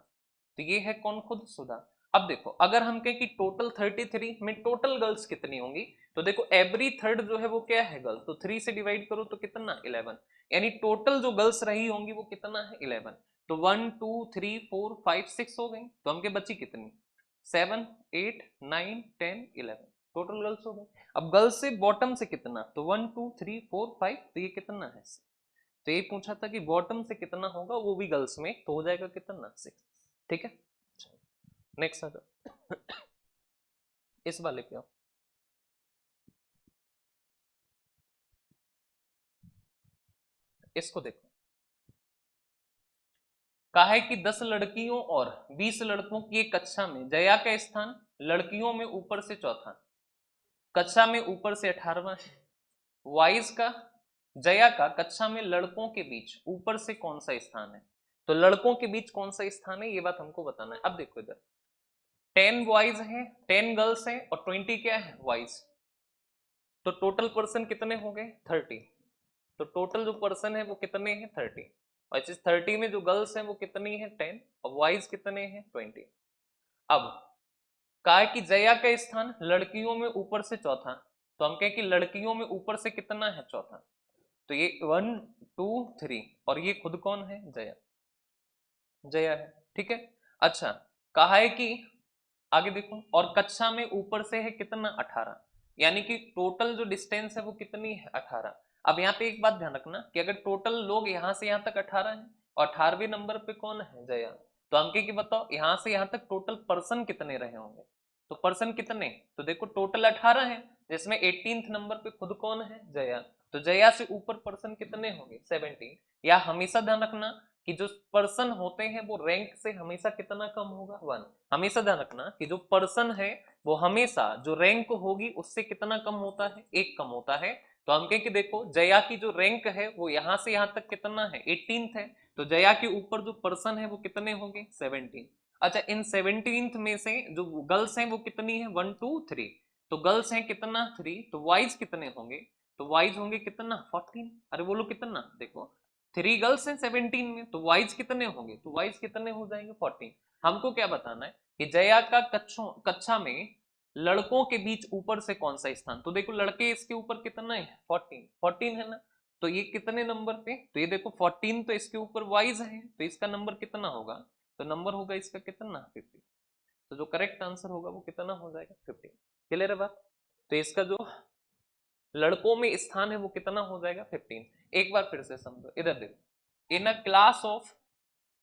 तो ये है कौन? खुद सुधा। अब देखो अगर हम कहें कि टोटल 33 में टोटल गर्ल्स कितनी होंगी, तो देखो एवरी थर्ड जो है वो क्या है? गर्ल। तो 3 से डिवाइड करो तो कितना? 11। यानी टोटल जो गर्ल्स रही होंगी वो कितना है? 11। तो 1 2 3 4 5 6 हो गई, तो हमके बची कितनी? 7 8 9 10 11। टोटल गर्ल्स हो गई। अब गर्ल्स से बॉटम से कितना? तो 1 2 3 4 5, तो ये कितना है? तो ये पूछा था कि बॉटम से कितना होगा, वो भी गर्ल्स में, तो हो जाएगा कितना? 6। ठीक है, नेक्स्ट आ जाओ। इस वाले पे आओ। इसको देखो, कहा है कि 10 लड़कियों और 20 लड़कों की एक कक्षा में जया का स्थान लड़कियों में ऊपर से चौथा, कक्षा में ऊपर से 18वां है। वाइस का जया का कक्षा में लड़कों के बीच ऊपर से कौन सा स्थान है? तो लड़कों के बीच कौन सा स्थान है, ये बात हमको बताना है। अब देखो इधर 10 बॉयज हैं, 10 गर्ल्स हैं और 20 क्या है? बॉयज। तो टोटल पर्सन कितने हो गए? 30। तो टोटल जो पर्सन है वो कितने हैं? 30। और इस 30 में जो गर्ल्स हैं वो कितनी है? 10 और बॉयज कितने हैं? 20। अब कहा है कि जया का स्थान लड़कियों में ऊपर से चौथा, तो हम कहें कि लड़कियों में ऊपर से कितना है? चौथा। तो ये 1 2 3 और ये खुद कौन है? जया। जया है, ठीक है। अच्छा कहा है कि आगे देखो, और कक्षा में ऊपर से है कितना? 18। यानी कि टोटल जो डिस्टेंस है वो कितनी है? 18। अब यहाँ पे एक बात ध्यान रखना कि अगर टोटल लोग यहाँ से यहाँ तक 18 है और 18वें नंबर पे कौन है? जया। तो हम कह कि बताओ यहाँ से यहाँ तक टोटल पर्सन कितने रहे होंगे? तो पर्सन कितने? तो देखो टोटल 18 है, जिसमें 18th नंबर पे खुद कौन है? जया। तो जया से ऊपर पर्सन कितने होंगे? 17। या हमेशा ध्यान रखना कि जो पर्सन होते हैं वो रैंक से हमेशा कितना कम होगा? 1। हमेशा ध्यान रखना कि जो पर्सन है वो हमेशा जो रैंक होगी उससे कितना कम होता है? 1 कम होता है। तो हम कहें कि देखो जया की जो रैंक है वो यहां से यहां तक कितना है? 18th है। तो जया के ऊपर जो पर्सन है वो कितने होंगे? 17। अच्छा इन 17th में से जो गर्ल्स हैं वो कितनी है? 1 2 3। तो गर्ल्स हैं कितना? 3। तो बॉयज कितने होंगे? तो बॉयज होंगे कितना? 14। अरे बोलो कितना? देखो 3 गर्ल्स हैं 17 में, तो बॉयज कितने होंगे? तो बॉयज कितने हो जाएंगे? 14। हमको क्या बताना है कि जया का कक्षा में लड़कों के बीच ऊपर से कौन सा स्थान, तो देखो लड़के इसके ऊपर कितना है? 14। 14 है ना, तो ये कितने नंबर पे? तो ये देखो 14 तो इसके ऊपर वाइज है, तो इसका नंबर कितना होगा? तो नंबर होगा इसका कितना? 50। तो जो करेक्ट आंसर होगा वो कितना हो जाएगा? 50। क्लियर है बात? तो इसका जो लड़कों में स्थान है वो कितना हो जाएगा? 15। एक बार फिर से समझो, इधर देखो in a class of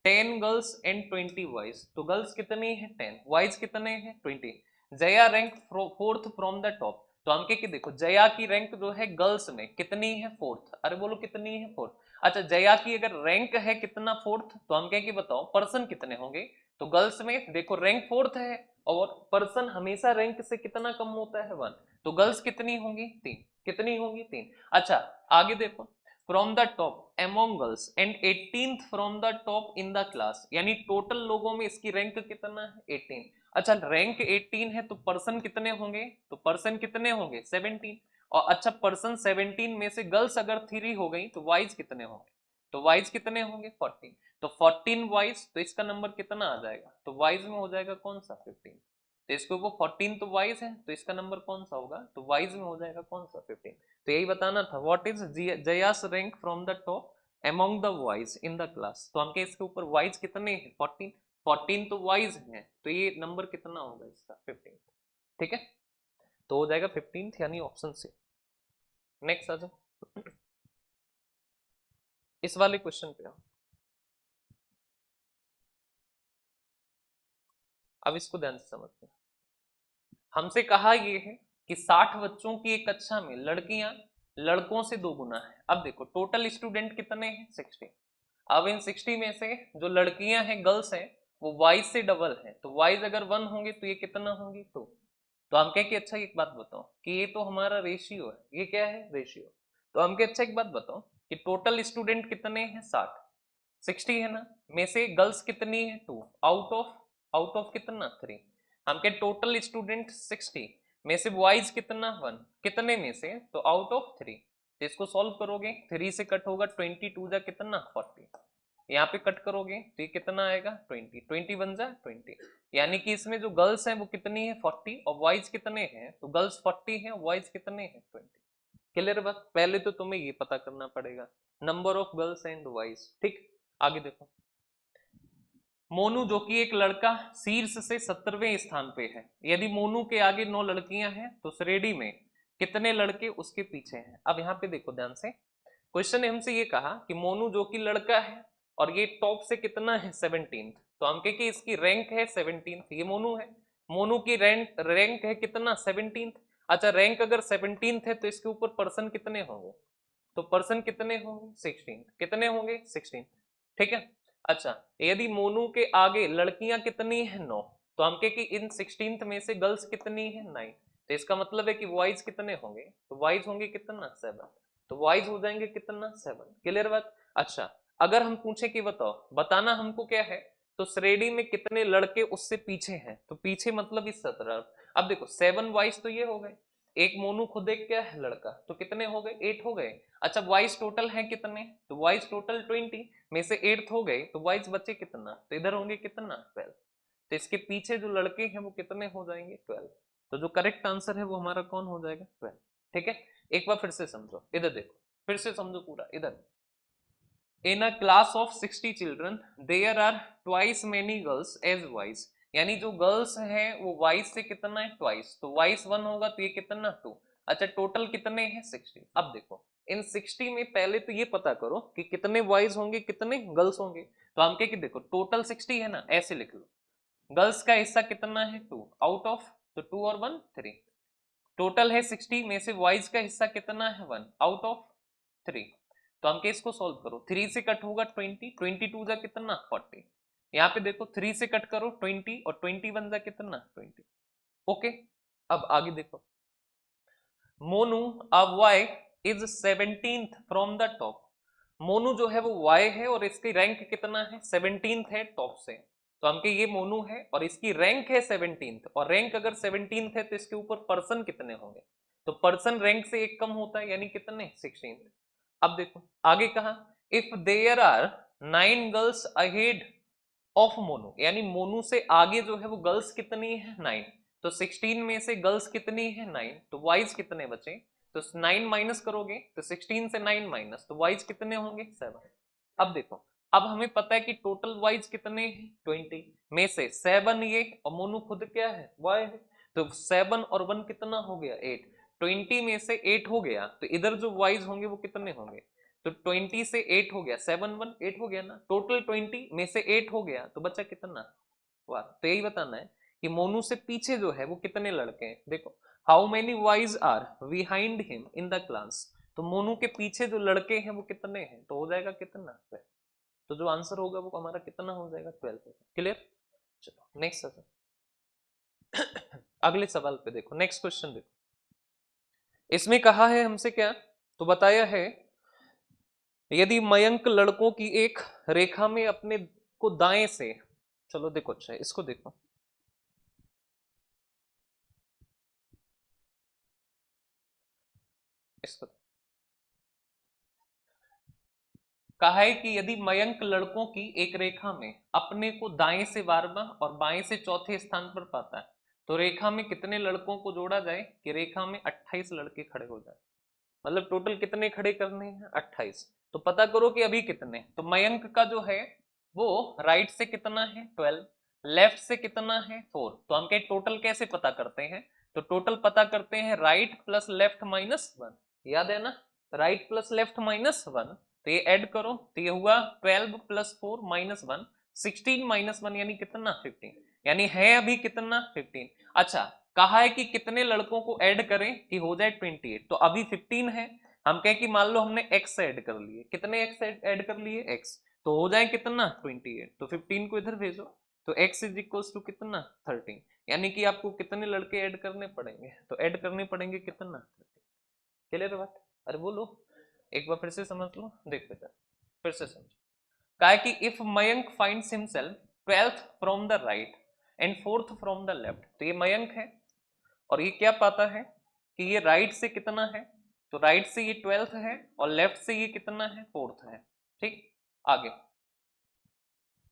10 girls and 20 boys, तो गर्ल्स कितनी है 10, बॉयज कितने हैं 20। Jaya rank fourth from the top, तो हम क्या कि देखो जया की रैंक जो है गर्ल्स में कितनी है फोर्थ, अरे बोलो कितनी है फोर्थ। अच्छा जया की अगर रैंक है कितना फोर्थ, तो हम क्या कि बताओ पर्सन कितने होंगे, तो गर्ल्स में देखो रैंक फोर्थ है और पर्सन हमेशा रैंक से कितना कम होता है 1, तो गर्ल्स कितनी होंगी 3, कितनी होंगी 3। अच्छा आगे देखो from the top among girls and 18th from the top in the class, यानी टोटल लोगों में इसकी रैंक कितना है 18। अच्छा रैंक 18 है तो पर्सन कितने होंगे, तो पर्सन कितने होंगे 17, और अच्छा पर्सन 17 में से गर्ल्स अगर 3 हो गई तो वाइज कितने होंगे, तो वाइज कितने होंगे 14, तो 14 वाइज, तो इसका नंबर कितना आ जाएगा, तो वाइज में हो जाएगा कौन सा 15, तो इसके ऊपर 14 तो वाइज है तो इसका नंबर कौन सा होगा, तो वाइज में हो जाएगा कौन सा 15। तो यही बताना था what is Jaya's rank from the top among the boys in the class, तो हमके इसके ऊपर वाइज कितने हैं 14, 14 तो वाइज है तो ये नंबर कितना होगा इसका 15, ठीक है, तो हो जाएगा 15 यानी ऑप्शन सी। नेक्स्ट आ जाओ इस वाले क्वेश्चन पे। अब इसको ध्यान से समझते हैं, हमसे कहा ये है कि 60 बच्चों की एक कक्षा में लड़कियां लड़कों से 2 गुना है। अब देखो टोटल स्टूडेंट कितने हैं 60, अब इन 60 में से जो लड़कियां हैं गर्ल्स हैं वो वाइज से डबल है, तो वाइज अगर 1 होंगे तो ये कितना होंगे 2, तो हम कह कि अच्छा एक बात बताओ कि ये तो हमारा रेशियो है, ये क्या है रेशियो, तो हम कह अच्छा एक बात बताओ कि टोटल स्टूडेंट कितने हैं 60, 60 है ना, में से गर्ल्स कितनी है 2, आउट ऑफ कितना 3, हम कह टोटल स्टूडेंट 60 में से बॉयज कितना 1, कितने में से, तो आउट ऑफ 3, तो इसको सॉल्व करोगे 3 से कट होगा 22 जा कितना 40, यहाँ पे कट करोगे तो ये कितना आएगा 20, 20 बन जा 20, यानी कि इसमें जो गर्ल्स हैं वो कितनी है 40 और बॉयज कितने हैं, तो गर्ल्स 40 हैं बॉयज कितने हैं 20। क्लियर बात, पहले तो तुम्हें ये पता करना पड़ेगा number of girls and boys, ठीक। आगे देखो मोनू जो कि एक लड़का शीर्ष से 17वें स्थान पे है, यदि मोनू के आगे 9 लड़कियां हैं तो श्रेणी में कितने लड़के उसके पीछे हैं। अब यहाँ पे देखो ध्यान से, क्वेश्चन ने हमसे ये कहा कि मोनू जो कि लड़का है और ये टॉप से कितना है 17th, तो हम कहें कि इसकी रैंक है 17th, ये मोनू है, मोनू की रैंक है कितना 17th। अच्छा रैंक अगर 17th है तो इसके ऊपर पर्सन कितने होंगे, तो पर्सन कितने होंगे 16, कितने होंगे 16, ठीक है। अच्छा यदि मोनू के आगे लड़कियां कितनी है 9, तो हम कह कि इन 16th में से गर्ल्स कितनी है 9, तो इसका मतलब है कि बॉयज कितने होंगे, तो बॉयज होंगे कितना 7, तो बॉयज हो जाएंगे कितना 7। क्लियर बात। अच्छा अगर हम पूछे कि बताओ बताना हमको क्या है, तो श्रेणी में कितने लड़के उससे पीछे हैं, तो पीछे मतलब इस तरफ। अब देखो 7 बॉयज तो ये हो गए, एक मोनू खुद एक क्या है लड़का, तो कितने हो गए 8 हो गए। अच्छा बॉयज टोटल है कितने, तो बॉयज टोटल 20 में से 8 हो गए, तो बॉयज बचे कितना, तो इधर होंगे कितना 12, तो इसके पीछे जो लड़के हैं वो कितने हो जाएंगे 12, तो जो करेक्ट आंसर है वो हमारा कौन हो जाएगा 12, ठीक है। एक बार फिर से समझो, इधर देखो फिर से समझो पूरा, इधर in a class of 60 children there are twice many girls as boys, यानी जो गर्ल्स हैं वो बॉयज से कितना है ट्वाइस, तो बॉयज 1 होगा तो ये कितना 2। अच्छा टोटल कितने हैं 60। अब देखो इन 60 में पहले तो ये पता करो कि कितने बॉयज होंगे कितने गर्ल्स होंगे, तो हम क्या कि देखो टोटल 60 है ना, ऐसे लिख लो गर्ल्स का हिस्सा कितना है 2 आउट ऑफ, तो 2 और 1 3, टोटल है 60 में से बॉयज का हिस्सा कितना है 1 आउट ऑफ 3, तो हम केस को सॉल्व करो 3 से कट होगा 20, 22 जा कितना 40, यहाँ पे देखो 3 से कट करो 20 और 21 जा कितना 20, ओके। अब आगे देखो मोनू अब Y is 17th from the top, Monu जो है वो वाई है और इसकी रैंक कितना है 17th है टॉप से, तो हम के ये मोनू है और इसकी रैंक है 17th, और रैंक अगर 17th है तो इसके ऊपर पर्सन कितने होंगे, तो पर्सन रैंक से एक कम होता है यानी कितने 16th। अब देखो आगे कहा if there are 9 girls ahead of Monu, यानी मोनू से आगे जो है वो गर्ल्स कितनी है 9, तो 16 में से गर्ल्स कितनी है 9, तो बॉयज कितने बचे, तो 9 माइनस करोगे तो 16 से 9 माइनस, तो बॉयज कितने होंगे 7। अब देखो अब हमें पता है कि टोटल बॉयज कितने हैं 20 में से 7 ये और मोनू खुद क्या है बॉय है, तो 7 और 1 कितना हो गया 8, 20 में से 8 हो गया तो इधर जो बॉयज होंगे वो कितने होंगे, तो 20 से 8 हो गया, 7 1 8 हो गया ना, टोटल 20 में से 8 हो गया तो बचा कितना, वाह। तो यही बताना है कि मोनू से पीछे जो है वो कितने लड़के हैं। देखो, how many boys are behind him in the class, तो मोनू के पीछे जो लड़के हैं वो कितने हैं, तो हो जाएगा कितना, तो जो आंसर होगा वो हमारा कितना हो जाएगा, 12। क्लियर। चलो नेक्स्ट सवाल, अगले सवाल पे देखो, नेक्स्ट क्वेश्चन देखो। इसमें कहा है हमसे क्या, तो बताया है यदि मयंक लड़कों की एक रेखा में अपने को दाएं से, चलो देखो, अच्छा है इसको देखो, इसको कहा है कि यदि मयंक लड़कों की एक रेखा में अपने को दाएं से 12वां और बाएं से चौथे स्थान पर पाता है, तो रेखा में कितने लड़कों को जोड़ा जाए कि रेखा में 28 लड़के खड़े हो जाए। मतलब टोटल कितने खड़े करने हैं, 28। तो पता करो कि अभी कितने, तो मयंक का जो है वो राइट से कितना है 12, लेफ्ट से कितना है 4, तो हम क्या टोटल कैसे पता करते हैं, तो टोटल पता करते हैं राइट प्लस लेफ्ट माइनस 1, याद है ना, राइट प्लस लेफ्ट माइनस 1, तो ये ऐड करो तो ये हुआ 12 प्लस 4 माइनस 1, 16 माइनस 1 यानी कितना 15, यानी है अभी कितना 15। अच्छा, कहा है कि कितने लड़कों को ऐड करें कि हो जाए 28, तो अभी 15 है, हम कहें कि मान लो हमने x ऐड कर लिए, कितने x ऐड कर लिए x, तो हो जाए कितना 28, तो 15 को इधर भेजो, तो x इज इक्वल टू कितना 13, यानी कि आपको कितने लड़के ऐड करने पड़ेंगे, तो ऐड करने पड़ेंगे कितना 13। क्लियर बात, अरे बोलो एक बार फिर से समझ लो, देख बेटा फिर से समझो। कहा है कि if Mayank finds himself 12th from the right and 4th from the left, तो ये मयंक है और ये क्या पाता है कि ये राइट से कितना है, तो राइट से ये 12th है और लेफ्ट से ये कितना है 4th है। ठीक, आगे,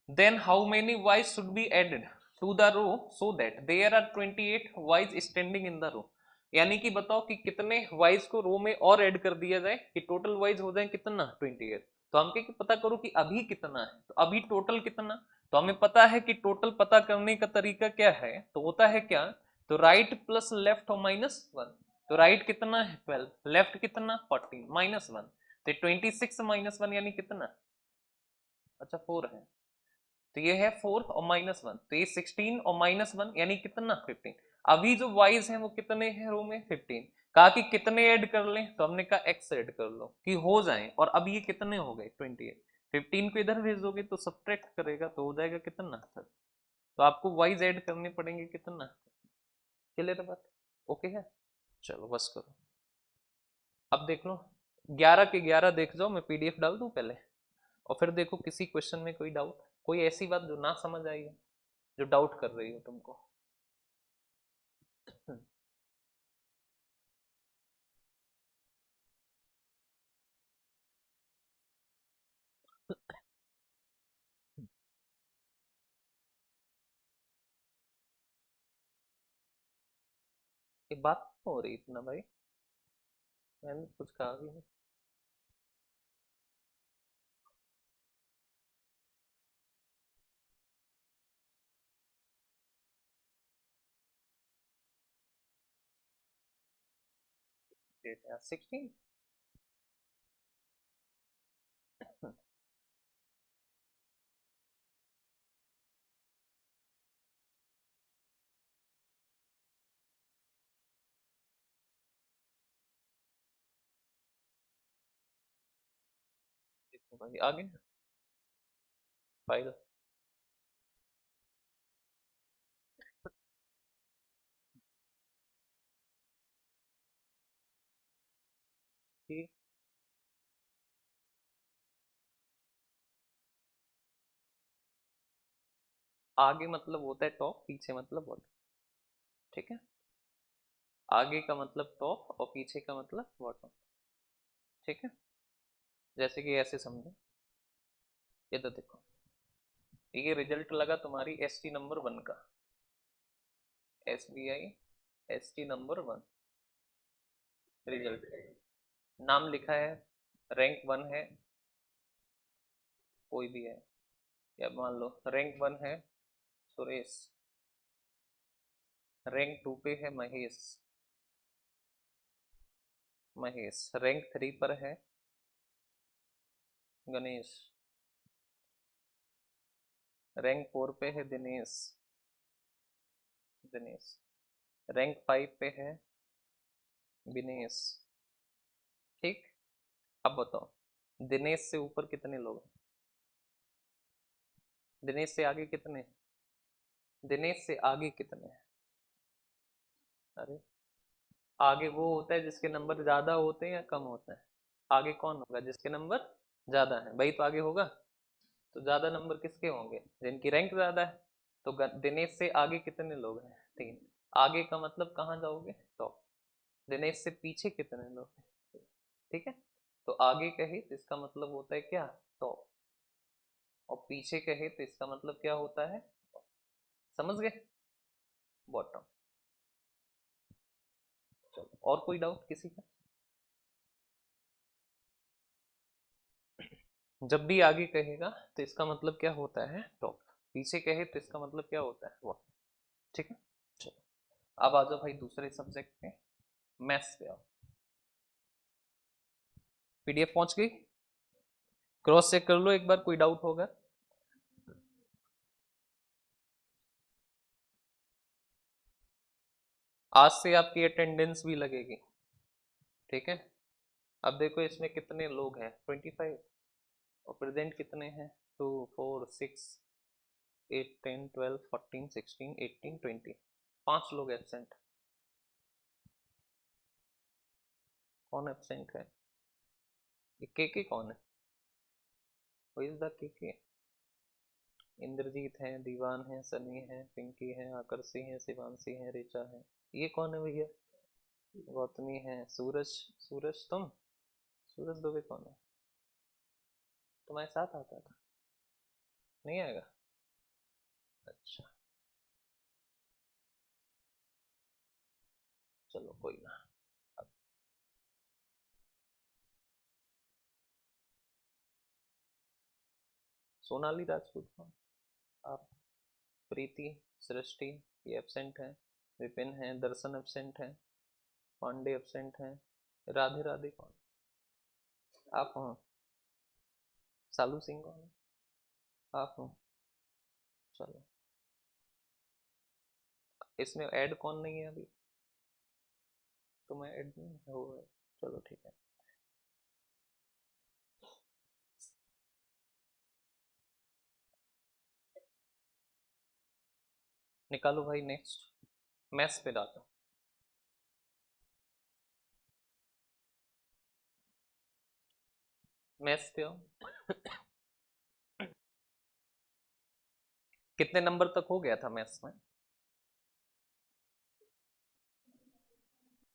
then how many Ys should be added to the row so that there are 28 Ys standing in the row, यानी कि बताओ कि कितने वाइज को रो में और ऐड कर दिया जाए कि टोटल वाइज हो जाए कितना 28। तो हम क्या पता करो कि अभी कितना है, तो अभी टोटल कितना, तो हमें पता है कि टोटल पता करने का तरीका क्या है, तो होता है क्या, तो राइट प्लस लेफ्ट और माइनस 1, तो राइट कितना है 12, लेफ्ट कितना 14 माइनस 1, तो 26 माइनस 1 यानी कितना, अच्छा 4 है, तो ये है 4 और माइनस 1, तो ये 16 और माइनस 1 यानी कितना 15। अभी जो वाइज है वो कितने हैं रो में 15, कहा कि कितने ऐड कर लें, तो हमने कहा x ऐड कर लो कि हो जाए, और अब ये कितने हो गए 28, 15 को इधर भेज दोगे तो सब्ट्रैक्ट करेगा तो हो जाएगा कितना 30, तो आपको वाइज ऐड करने पड़ेंगे कितना। क्लियर बात, ओके है, चलो बस करो। अब देख लो 11 के 11 देख जाओ, मैं पीडीएफ डाल दूं पहले, और फिर देखो किसी क्वेश्चन में कोई डाउट, कोई ऐसी बात जो ना समझ आई है, जो डाउट कर रही हो तुमको। ये बात तो हो रही थी ना भाई, मैंने कुछ कहा भी नहीं। डेट है 16। देखो भाई आगे फाइल, ठीक, आगे मतलब होता है टॉप, पीछे मतलब बॉटम। ठीक है, आगे का मतलब टॉप और पीछे का मतलब बॉटम। ठीक है, जैसे कि ऐसे समझो, ये तो देखो, ये रिजल्ट लगा तुम्हारी एस टी नंबर 1 का, S B I S T number 1 result, नाम लिखा है, रैंक 1 है, कोई भी है, या मान लो रैंक 1 है सुरेश, रैंक 2 पे है महेश, महेश रैंक 3 पर है गणेश। रैंक 4 पे है दिनेश। दिनेश। रैंक 5 पे है विनेश। ठीक। अब बताओ, दिनेश से ऊपर कितने लोग हैं? दिनेश से आगे कितने हैं? दिनेश से आगे कितने हैं? अरे, आगे वो होता है जिसके नंबर ज्यादा होते हैं या कम होते हैं? आगे कौन होगा? जिसके नंबर ज्यादा है, वही तो आगे होगा। तो ज्यादा नंबर किसके होंगे? जिनकी रैंक ज्यादा है। तो दिनेश से आगे कितने लोग हैं? 3। आगे का मतलब कहाँ जाओगे? तो दिनेश से पीछे कितने लोग हैं? ठीक है। तो आगे कहे तो इसका मतलब होता है क्या? तो। और पीछे कहे तो इसका मतलब क्या होता है? समझ गए? बॉटम। चलो, और कोई डाउट किसी का? जब भी आगे कहेगा तो इसका मतलब क्या होता है? टॉप। पीछे कहे तो इसका मतलब क्या होता है? बॉटम। ठीक है। चलो, अब आ जाओ भाई दूसरे सब्जेक्ट पे, मैथ्स पे आओ। पीडीएफ पहुंच गई? क्रॉस चेक कर लो एक बार, कोई डाउट होगा। आज से आपकी अटेंडेंस भी लगेगी। ठीक है। अब देखो इसमें कितने लोग हैं? 25। और प्रेजेंट कितने हैं? 2, 4, 6, 8, 10, 12, 14, 16, 18, 20। 5 लोग एब्सेंट। कौन एब्सेंट है? ये के कौन है? Who is the के? इंद्रजीत है, दीवान है, सनी है, पिंकी है, आकर्षी है, शिवांशी है, ऋचा है। ये कौन है भैया? गौतमी है, सूरज। सूरज तुम? सूरज दुबे कौन है? तुम्हारे साथ आता था? नहीं आएगा? अच्छा, चलो कोई ना। अब सोनाली राजपूत कौन? आप। प्रीति, सृष्टि, ये एब्सेंट है। विपिन है, दर्शन एब्सेंट है, पांडे एब्सेंट है। राधे राधे कौन? आप हो? सालू सिंह कौन है? आप हो? चलो, इसमें ऐड कौन नहीं है अभी? तो मैं ऐड नहीं हो है। चलो ठीक है। निकालो भाई नेक्स्ट। मैथ्स पे डालो। मैथ्स पे आओ। कितने नंबर तक हो गया था मैथ्स में?